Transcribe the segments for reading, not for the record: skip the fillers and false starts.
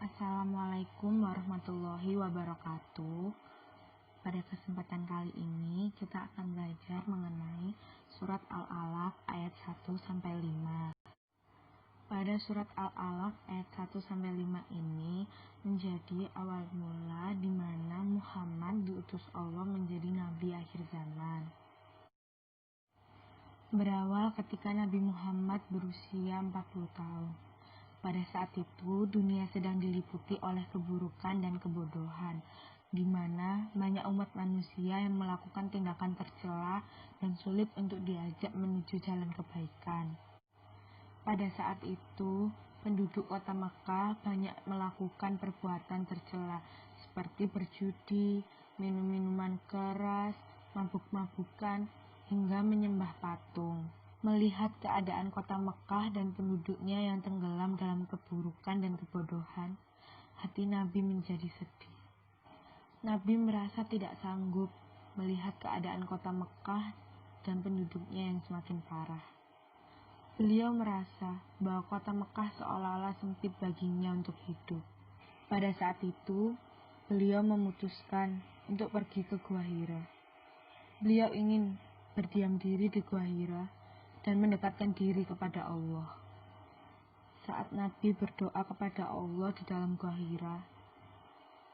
Assalamualaikum warahmatullahi wabarakatuh. Pada kesempatan kali ini kita akan belajar mengenai surat Al-Alaq ayat 1-5. Pada surat Al-Alaq ayat 1-5 ini menjadi awal mula di mana Muhammad diutus Allah menjadi nabi akhir zaman. Berawal ketika Nabi Muhammad berusia 40 tahun. Pada saat itu, dunia sedang diliputi oleh keburukan dan kebodohan, di mana banyak umat manusia yang melakukan tindakan tercela dan sulit untuk diajak menuju jalan kebaikan. Pada saat itu, penduduk kota Mekah banyak melakukan perbuatan tercela, seperti berjudi, minum minuman keras, mabuk-mabukan, hingga menyembah patung. Melihat keadaan kota Mekah dan penduduknya yang tenggelam dalam keburukan dan kebodohan, hati Nabi menjadi sedih. Nabi merasa tidak sanggup melihat keadaan kota Mekah dan penduduknya yang semakin parah. Beliau merasa bahwa kota Mekah seolah-olah sempit baginya untuk hidup. Pada saat itu, beliau memutuskan untuk pergi ke Gua Hira. Beliau ingin berdiam diri di Gua Hira dan mendekatkan diri kepada Allah. Saat Nabi berdoa kepada Allah di dalam Gua Hira,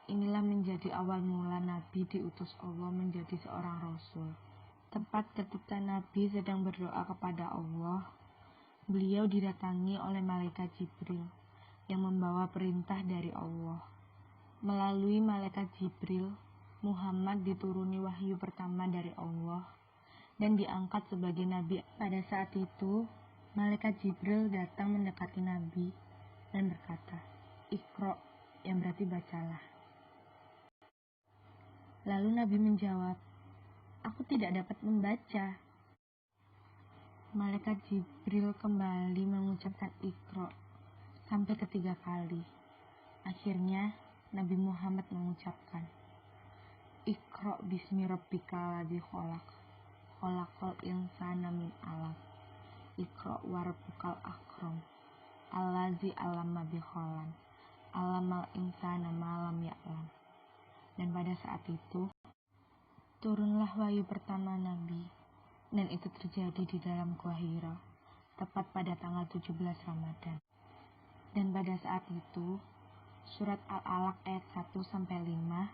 inilah menjadi awal mula Nabi diutus Allah menjadi seorang Rasul. Tepat ketika Nabi sedang berdoa kepada Allah, beliau didatangi oleh malaikat Jibril yang membawa perintah dari Allah. Melalui malaikat Jibril, Muhammad dituruni wahyu pertama dari Allah dan diangkat sebagai nabi. Pada saat itu, malaikat Jibril datang mendekati Nabi dan berkata, "Iqra," yang berarti bacalah. Lalu Nabi menjawab, "Aku tidak dapat membaca." Malaikat Jibril kembali mengucapkan Iqra sampai ketiga kali. Akhirnya Nabi Muhammad mengucapkan, "Iqra bismi rabbikal ladzi khalaq, khalaqal insana min 'alaq, Iqra wa rabbukal akram, allazi 'allama bil qalam, 'allamal insana ma lam ya'lam." Dan pada saat itu, turunlah wahyu pertama Nabi, dan itu terjadi di dalam Gua Hira, tepat pada tanggal 17 Ramadan. Dan pada saat itu, surat Al-Alaq ayat 1-5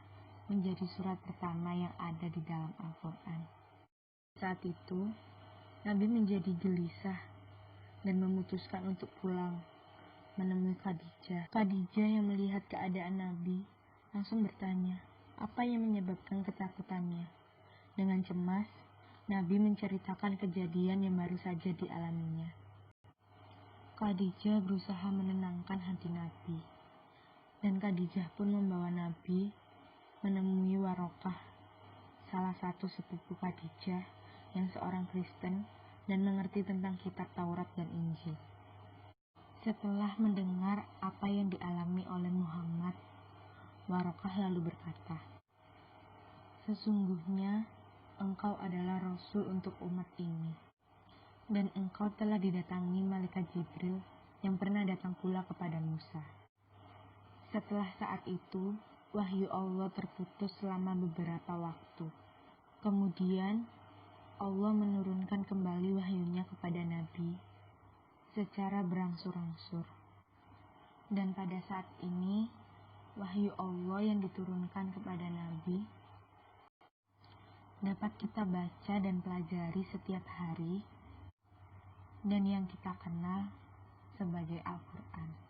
menjadi surat pertama yang ada di dalam Al-Quran. Saat itu, Nabi menjadi gelisah dan memutuskan untuk pulang menemui Khadijah. Khadijah yang melihat keadaan Nabi langsung bertanya, apa yang menyebabkan ketakutannya? Dengan cemas, Nabi menceritakan kejadian yang baru saja dialaminya. Khadijah berusaha menenangkan hati Nabi, dan Khadijah pun membawa Nabi menemui Warokah, salah satu sepupu Khadijah yang seorang Kristen dan mengerti tentang kitab Taurat dan Injil. Setelah mendengar apa yang dialami oleh Muhammad, Warokah lalu berkata, "Sesungguhnya engkau adalah Rasul untuk umat ini, dan engkau telah didatangi malaikat Jibril yang pernah datang pula kepada Musa." Setelah saat itu, wahyu Allah terputus selama beberapa waktu. Kemudian, Allah menurunkan kembali wahyunya kepada Nabi secara berangsur-angsur. Dan pada saat ini, wahyu Allah yang diturunkan kepada Nabi dapat kita baca dan pelajari setiap hari, dan yang kita kenal sebagai Al-Quran.